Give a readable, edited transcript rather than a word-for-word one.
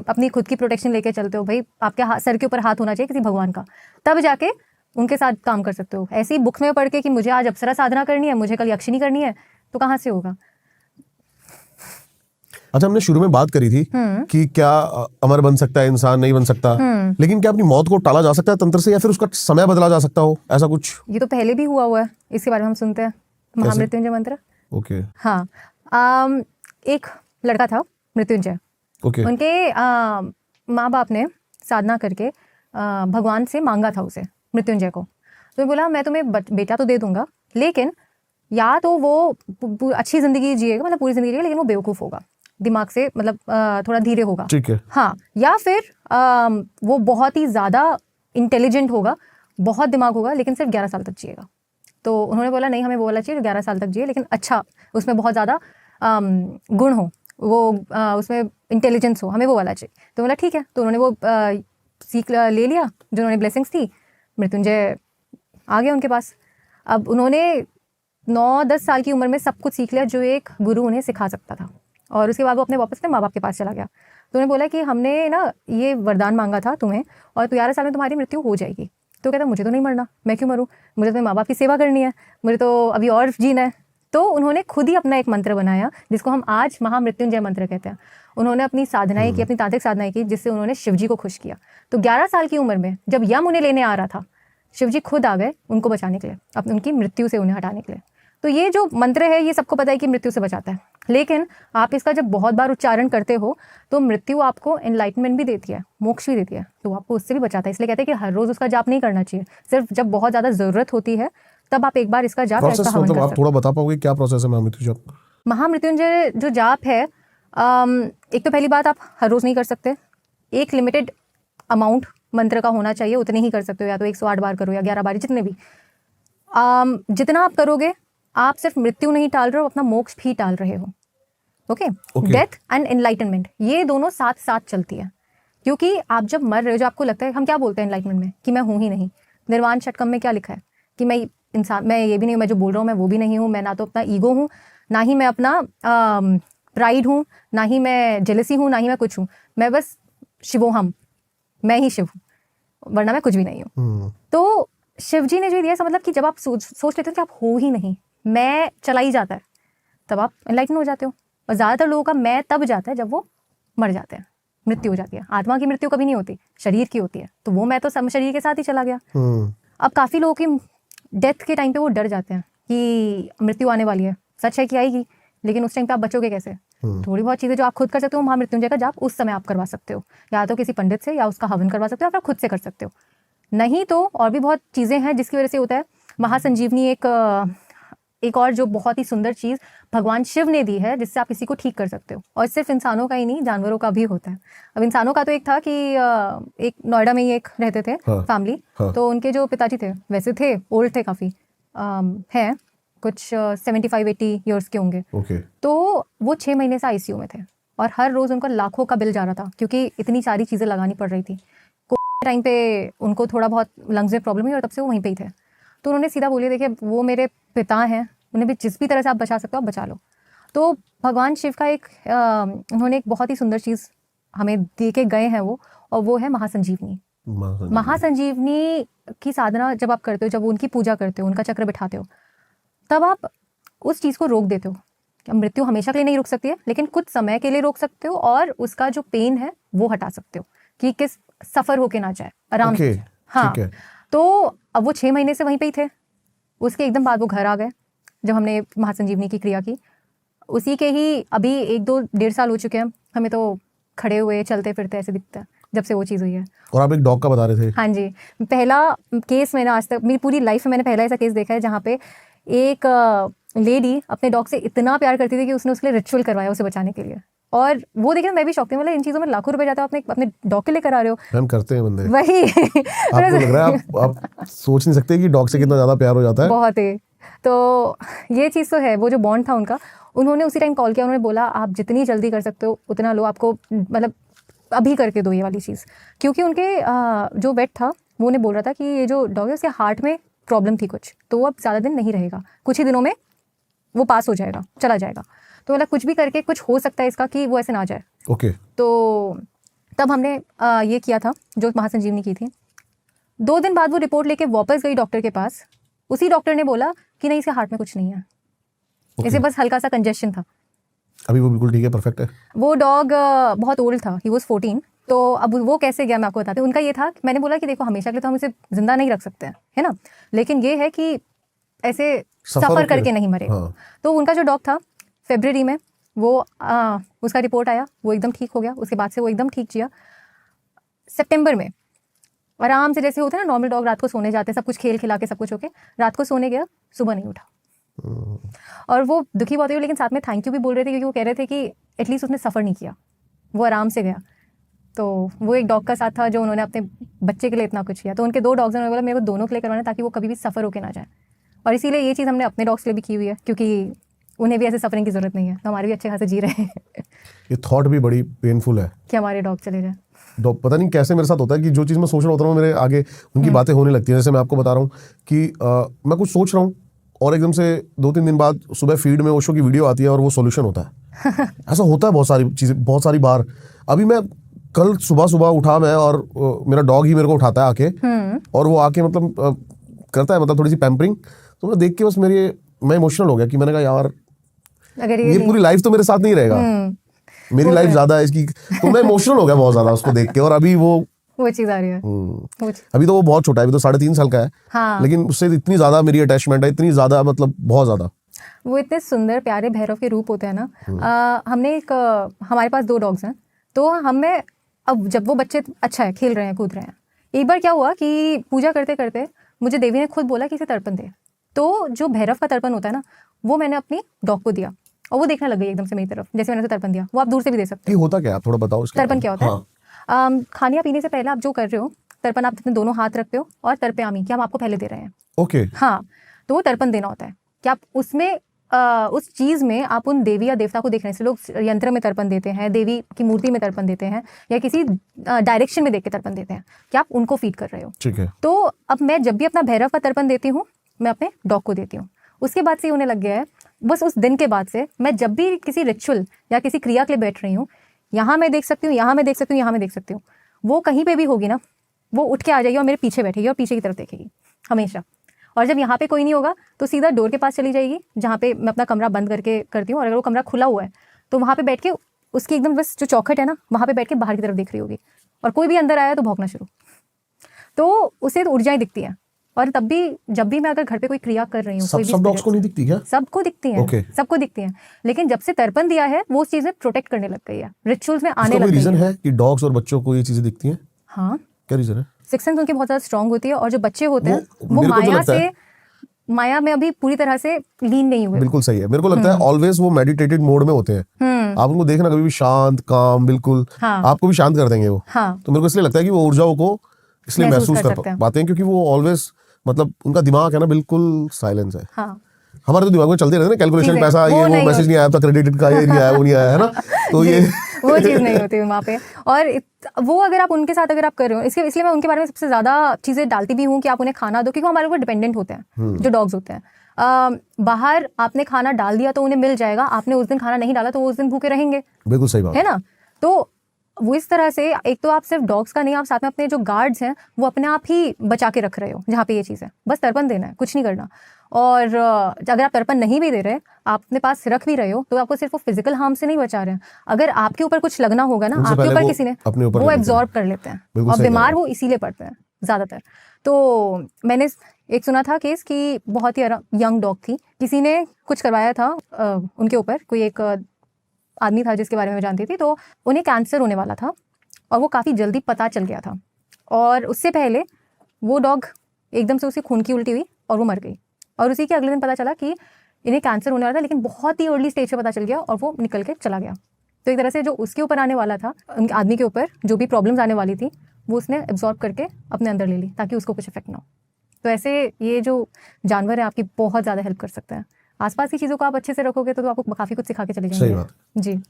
अपनी खुद की प्रोटेक्शन लेके चलते हो, भाई आपके सर के ऊपर हाथ होना चाहिए किसी भगवान का, तब जाके उनके साथ काम कर सकते हो। ऐसे ही बुक में पढ़ के कि मुझे आज अप्सरा साधना करनी है, मुझे कल यक्षिणी करनी है, तो कहाँ से होगा। अच्छा, हमने शुरू में बात करी थी कि क्या अमर बन सकता है इंसान, नहीं बन सकता, लेकिन क्या अपनी मौत को टाला जा सकता है तंत्र से, या फिर उसका समय बदला जा सकता हो, ऐसा कुछ? ये तो पहले भी हुआ है, इसके बारे में हम सुनते हैं, महामृत्युंजय मंत्र। ओके। हाँ, एक लड़का था मृत्युंजय, उनके माँ बाप ने साधना करके भगवान से मांगा था उसे, मृत्युंजय को। तो बोला मैं तुम्हें बेटा तो दे दूंगा, लेकिन या तो वो अच्छी जिंदगी जिएगा, मतलब पूरी जिंदगी जिएगा, लेकिन वो बेवकूफ़ होगा, दिमाग से मतलब थोड़ा धीरे होगा, ठीक है। हाँ, या फिर वो बहुत ही ज़्यादा इंटेलिजेंट होगा, बहुत दिमाग होगा, लेकिन सिर्फ 11 साल तक जिएगा। तो उन्होंने बोला नहीं, हमें वो वाला चाहिए जो 11 साल तक जिए, लेकिन अच्छा उसमें बहुत ज़्यादा गुण हो, वो उसमें इंटेलिजेंस हो, हमें वो वाला चाहिए। तो बोला ठीक है। तो उन्होंने वो सीख ले लिया जो उन्होंने ब्लेसिंग्स थी, मृत्युंजय आ गया उनके पास। अब उन्होंने 9-10 साल की उम्र में सब कुछ सीख लिया जो एक गुरु उन्हें सिखा सकता था, और उसके बाद वो अपने वापस अपने माँ बाप के पास चला गया। तो उन्होंने बोला कि हमने ना ये वरदान मांगा था तुम्हें, और 11 साल में तुम्हारी मृत्यु हो जाएगी। तो कहता मुझे तो नहीं मरना, मैं क्यों मरूँ, मुझे तो माँ बाप की सेवा करनी है, मुझे तो अभी और जीना है। तो उन्होंने खुद ही अपना एक मंत्र बनाया जिसको हम आज महामृत्युंजय मंत्र कहते हैं। उन्होंने अपनी साधनाएं की, अपनी तांत्रिक साधनाएं की, जिससे उन्होंने शिवजी को खुश किया। तो 11 साल की उम्र में जब यम उन्हें लेने आ रहा था, शिवजी खुद आ गए उनको बचाने के लिए, अपनी उनकी मृत्यु से उन्हें हटाने के लिए। तो ये जो मंत्र है ये सबको पता है कि मृत्यु से बचाता है, लेकिन आप इसका जब बहुत बार उच्चारण करते हो तो मृत्यु आपको एनलाइटमेंट भी देती है, मोक्ष भी देती है, तो आपको उससे भी बचाता है। इसलिए कहते हैं कि हर रोज उसका जाप नहीं करना चाहिए, सिर्फ जब बहुत ज्यादा जरूरत होती है तब आप एक बार इसका जाप या इसका हवन कर सकते हो। आप थोड़ा बता पाओगे क्या प्रोसेस है महामृत्युंजय जाप? महामृत्युंजय जो जाप है, एक तो पहली बात आप हर रोज नहीं कर सकते, एक लिमिटेड अमाउंट मंत्र का होना चाहिए, उतने ही कर सकते हो, या तो 108 बार करो या 11 बार, जितने भी जितना आप करोगे आप सिर्फ मृत्यु नहीं टाल रहे हो, अपना मोक्ष भी टाल रहे हो। ओके, डेथ एंड एनलाइटनमेंट ये दोनों साथ साथ चलती है, क्योंकि आप जब मर रहे हो, जो आपको लगता है, हम क्या बोलते हैं एनलाइटमेंट में कि मैं हूँ ही नहीं, निर्वाण षटकम में क्या लिखा है कि मैं इंसान, मैं ये भी नहीं हूँ, मैं जो बोल रहा हूँ मैं वो भी नहीं हूँ, मैं ना तो अपना ईगो हूँ, ना ही मैं अपना प्राइड हूँ, ना ही मैं जेलसी हूँ, ना ही मैं कुछ हूँ, मैं बस शिवोहम, मैं ही शिव हूँ, वरना मैं कुछ भी नहीं हूँ। तो शिव जी ने जो दिया ऐसा मतलब कि जब आप सोच लेते हो कि आप हो ही नहीं, मैं चला ही जाता है, तब आप एनलाइटन हो जाते हो। और ज़्यादातर लोगों का मैं तब जाता है जब वो मर जाते हैं, मृत्यु हो जाती है। आत्मा की मृत्यु कभी नहीं होती, शरीर की होती है, तो वो मैं तो शरीर के साथ ही चला गया। अब काफ़ी लोगों की डेथ के टाइम पे वो डर जाते हैं कि मृत्यु आने वाली है, सच है कि आएगी, लेकिन उस टाइम पे आप बचोगे कैसे? थोड़ी बहुत चीज़ें जो आप खुद कर सकते हो, महामृत्युंजय का जाप उस समय आप करवा सकते हो, या तो किसी पंडित से, या उसका हवन करवा सकते हो, या फिर खुद से कर सकते हो। नहीं तो और भी बहुत चीज़ें हैं जिसकी वजह से होता है। महासंजीवनी एक और जो बहुत ही सुंदर चीज़ भगवान शिव ने दी है, जिससे आप किसी को ठीक कर सकते हो, और सिर्फ इंसानों का ही नहीं, जानवरों का भी होता है। अब इंसानों का तो एक था कि एक नोएडा में ही एक रहते थे फैमिली, तो उनके जो पिताजी थे वैसे थे, ओल्ड थे काफ़ी, हैं कुछ 75-80 ईयर्स के होंगे। तो वो 6 महीने से आईसीयू में थे, और हर रोज़ उनका लाखों का बिल जा रहा था, क्योंकि इतनी सारी चीज़ें लगानी पड़ रही थी। टाइम पे उनको थोड़ा बहुत लंग्स में प्रॉब्लम हुई, और तब से वो वहीं पे ही थे। तो उन्होंने सीधा बोलिए, देखिए वो मेरे पिता हैं, उन्हें भी जिस भी तरह से आप बचा सकते हो आप बचा लो। तो भगवान शिव का एक उन्होंने एक बहुत ही सुंदर चीज़ हमें दे के गए हैं वो, और वो है महासंजीवनी। महासंजीवनी की साधना जब आप करते हो, जब उनकी पूजा करते हो, उनका चक्र बिठाते हो, तब आप उस चीज़ को रोक देते हो। मृत्यु हमेशा के लिए नहीं रुक सकती है, लेकिन कुछ समय के लिए रोक सकते हो, और उसका जो पेन है वो हटा सकते हो, कि किस सफ़र होके ना जाए, आराम से। हाँ, तो अब वो 6 महीने से वहीं पे ही थे। उसके एकदम बाद वो घर आ गए जब हमने महासंजीवनी की क्रिया की। उसी के ही अभी 1-2-1.5 साल हो चुके हैं, हमें तो खड़े हुए चलते फिरते ऐसे दिखता है जब से वो चीज़ हुई है। और आप एक डॉग का बता रहे थे? हाँ जी, पहला केस मैंने आज तक मेरी पूरी लाइफ में मैंने पहला ऐसा केस देखा है जहाँ पे एक लेडी अपने डॉग से इतना प्यार करती थी कि उसने उसके लिए रिचुअल करवाया उसे बचाने के लिए। और वो देखिए मैं भी शौक थी, मतलब इन चीज़ों में लाखों रुपए जाता है, अपने डॉग के लिए करा रहे हो। हम करते हैं बंदे वही आपको लग रहा है आप सोच नहीं सकते कि डॉग से कितना ज़्यादा प्यार हो जाता है। बहुत ही, तो ये चीज़ तो है, वो जो बॉन्ड था उनका। उन्होंने उसी टाइम कॉल किया, उन्होंने बोला आप जितनी जल्दी कर सकते हो उतना लो, आपको मतलब अभी करके दो ये वाली चीज़। क्योंकि उनके जो वेट था वो उन्हें बोल रहा था कि ये जो डॉग है उसके हार्ट में प्रॉब्लम थी कुछ, तो वो अब ज़्यादा दिन नहीं रहेगा, कुछ ही दिनों में वो पास हो जाएगा, चला जाएगा। तो मतलब कुछ भी करके कुछ हो सकता है इसका कि वो ऐसे ना जाए। ओके। तो तब हमने ये किया था जो महासंजीवनी की थी। 2 दिन बाद वो रिपोर्ट लेके वापस गई डॉक्टर के पास। उसी डॉक्टर ने बोला कि नहीं, इसके हार्ट में कुछ नहीं है, इसे बस हल्का सा कंजेशन था। अभी वो बिल्कुल ठीक है, परफेक्ट है। वो डॉग बहुत ओल्ड था, ही वॉज 14। तो अब वो कैसे गया मैं आपको बताती हूँ। उनका ये था, मैंने बोला कि देखो हमेशा के लिए तो हम इसे जिंदा नहीं रख सकते हैं, है ना, लेकिन ये है कि ऐसे सफ़र करके नहीं मरेगा। हाँ। तो उनका जो डॉग था, फरवरी में वो उसका रिपोर्ट आया, वो एकदम ठीक हो गया। उसके बाद से वो एकदम ठीक जिया। सितंबर में आराम से, जैसे होते हैं ना नॉर्मल डॉग, रात को सोने जाते हैं, सब कुछ खेल खिला के सब कुछ होके रात को सोने गया, सुबह नहीं उठा। और वो दुखी बहुत हुई, लेकिन साथ में थैंक यू भी बोल रहे थे, क्योंकि वो कह रहे थे कि एटलीस्ट उसने सफ़र नहीं किया, वो आराम से गया। तो वो एक डॉग का साथ था जो उन्होंने अपने बच्चे के लिए इतना कुछ किया। तो उनके 2 डॉग्स हैं, उन्होंने बोला मेरे को दोनों के लिए करवाना, ताकि वो कभी भी सफ़र होके ना जाए। और इसीलिए ये चीज़ हमने अपने डॉग्स के लिए भी की हुई है, क्योंकि उन्हें भी ऐसे सफरिंग की ज़रूरत नहीं है, तो हमारे भी अच्छे खासे जी रहे हैं। ये थॉट भी बड़ी पेनफुल है कि हमारे डॉग चले जाए। पता नहीं कैसे मेरे साथ होता है कि जो चीज़ मैं सोच रहा होता हूँ मेरे आगे उनकी बातें होने लगती है। जैसे मैं आपको बता रहा हूँ कि मैं कुछ सोच रहा हूँ और एकदम से 2-3 दिन बाद सुबह फीड में ओशो की वीडियो आती है और वो सॉल्यूशन होता है। ऐसा होता है बहुत सारी चीज़ें, बहुत सारी बार। अभी मैं कल सुबह उठा मैं, और मेरा डॉग ही मेरे को उठाता है आके, और वो आके मतलब करता है, मतलब थोड़ी सी पैम्परिंग। तो मैं देख के बस मैं इमोशनल हो गया कि मैंने कहा यार, अगर ये पूरी लाइफ तो मेरे साथ नहीं रहेगा, मेरी लाइफ ज्यादा है इसकी। तो मैं इमोशनल हो गया बहुत ज्यादा उसको देख के। और अभी वो चीज आ रही है। अभी तो वो बहुत छोटा है, अभी तो 3.5 साल का है। हाँ। लेकिन उससे इतनी ज्यादा मेरी अटैचमेंट है, इतनी ज्यादा, मतलब बहुत ज्यादा। वो इतने सुंदर प्यारे भैरव के रूप होते हैं ना। हमने हमारे पास 2 डॉग्स हैं, तो हमें अब जब वो बच्चे अच्छा है, खेल रहे हैं, कूद रहे हैं, एक बार क्या हुआ कि पूजा करते करते मुझे देवी ने खुद बोला कि इसे तर्पण दे। तो जो भैरव का तर्पण होता है ना, वो मैंने अपनी डॉग को दिया, और वो देखने लग गई एकदम से मेरी तरफ, जैसे मैंने उसे तर्पण दिया। वो आप दूर से भी दे सकते हो। होता क्या, आप थोड़ा बताओ इसके तर्पण क्या होता है। खाने या पीने से पहले आप जो कर रहे हो, तर्पण आप अपने दोनों हाथ रखते हो और तर्पयामी, कि हम आपको पहले दे रहे हैं। ओके। हाँ, तो वो तर्पण देना होता है कि आप उसमें उस चीज़ में आप उन देवी या देवता को देख रहे हैं। लोग यंत्र में तर्पण देते हैं, देवी की मूर्ति में तर्पण देते हैं, या किसी डायरेक्शन में देख के तर्पण देते हैं कि आप उनको फीड कर रहे हो। ठीक है। तो अब मैं जब भी अपना भैरव का तर्पण देती हूँ, मैं अपने डॉग को देती हूँ। उसके बाद से होने लग गया है, बस उस दिन के बाद से मैं जब भी किसी रिचुअल या किसी क्रिया के लिए बैठ रही हूँ, यहाँ मैं देख सकती हूँ, यहाँ मैं देख सकती हूँ, यहाँ मैं देख सकती हूँ, वो कहीं पे भी होगी ना, वो उठ के आ जाएगी और मेरे पीछे बैठेगी और पीछे की तरफ देखेगी हमेशा। और जब यहाँ पे कोई नहीं होगा तो सीधा डोर के पास चली जाएगी, जहाँ पे मैं अपना कमरा बंद करके करती हूँ। और अगर वो कमरा खुला हुआ है तो वहाँ पे बैठ के उसकी एकदम बस जो चौखट है ना, वहाँ पे बैठ के बाहर की तरफ देख रही होगी, और कोई भी अंदर आया तो भौंकना शुरू। तो उसे तो ऊर्जाएं दिखती हैं। और तब भी जब भी मैं अगर घर पे कोई क्रिया कर रही हूँ, सब डॉग्स को नहीं दिखती क्या? सबको दिखती हैं। Okay. सबको दिखती हैं, लेकिन जब से तर्पण दिया है वो उस चीज़ में प्रोटेक्ट करने लग गई है, रिचुअल्स में आने लग गई है। रीजन है कि डॉग्स और बच्चों को ये चीजें दिखती हैं? हाँ, क्या रीजन है? सिक्स सेंस उनकी बहुत ज़्यादा स्ट्रांग होती है, और जो बच्चे होते हैं वो माया में अभी पूरी तरह से लीन नहीं हुए। बिल्कुल सही है। मेरे को लगता है ऑलवेज वो मेडिटेटेड मोड में होते हैं। आप उनको देखना कभी भी शांत, काम, बिल्कुल। हाँ। आपको भी शांत कर देंगे वो। हाँ। तो मेरे को इसलिए लगता है कि वो ऊर्जाओं को इसलिए महसूस कर पाते हैं, क्योंकि वो ऑलवेज, मतलब उनका दिमाग है ना, बिल्कुल साइलेंस है। हाँ। हमारे तो दिमाग में चलते रहते हैं कैलकुलेशन, पैसा ये वो मैसेज नहीं आया था, क्रेडिट का ये नहीं आया, वो नहीं आया, है ना। तो ये वो चीज़ नहीं होती वहाँ पे। और वो अगर आप उनके साथ अगर आप कर रहे हो, इसलिए मैं उनके बारे में सबसे ज़्यादा चीज़ें डालती भी हूँ कि आप उन्हें खाना दो, क्योंकि हमारे ऊपर डिपेंडेंट होते हैं जो डॉग्स होते हैं। बाहर आपने खाना डाल दिया तो उन्हें मिल जाएगा, आपने उस दिन खाना नहीं डाला तो वो उस दिन भूखे रहेंगे। बिल्कुल सही बात है ना। तो वो इस तरह से, एक तो आप सिर्फ डॉग्स का नहीं, आप साथ में अपने जो गार्ड्स हैं वो अपने आप ही बचा के रख रहे हो जहाँ पे ये चीज़ है। बस तर्पण देना है, कुछ नहीं करना। और अगर आप तर्पण नहीं भी दे रहे, आप अपने पास रख भी रहे हो, तो आपको सिर्फ वो फिजिकल हार्म से नहीं बचा रहे हैं। अगर आपके ऊपर कुछ लगना होगा ना, आपके ऊपर किसी ने, वो एब्जॉर्ब कर लेते हैं, और बीमार वो इसीलिए पड़ते हैं ज़्यादातर। तो मैंने एक सुना था केस कि बहुत ही यंग डॉग थी, किसी ने कुछ करवाया था उनके ऊपर, कोई एक आदमी था जिसके बारे में मैं जानती थी, तो उन्हें कैंसर होने वाला था और वो काफ़ी जल्दी पता चल गया था। और उससे पहले वो डॉग एकदम से उसे खून की उल्टी हुई और वो मर गई। और उसी के अगले दिन पता चला कि इन्हें कैंसर होने वाला था, लेकिन बहुत ही अर्ली स्टेज पे पता चल गया और वो निकल के चला गया। तो एक तरह से जो उसके ऊपर आने वाला था, उनके आदमी के ऊपर जो भी प्रॉब्लम्स आने वाली थी, वो उसने एब्जॉर्ब करके अपने अंदर ले ली ताकि उसको कुछ इफेक्ट ना हो। तो ऐसे ये जो जानवर है आपकी बहुत ज़्यादा हेल्प कर सकते हैं। आसपास की चीज़ों को आप अच्छे से रखोगे तो आपको काफ़ी कुछ सिखा के चले जाएंगे। सही बात। जी।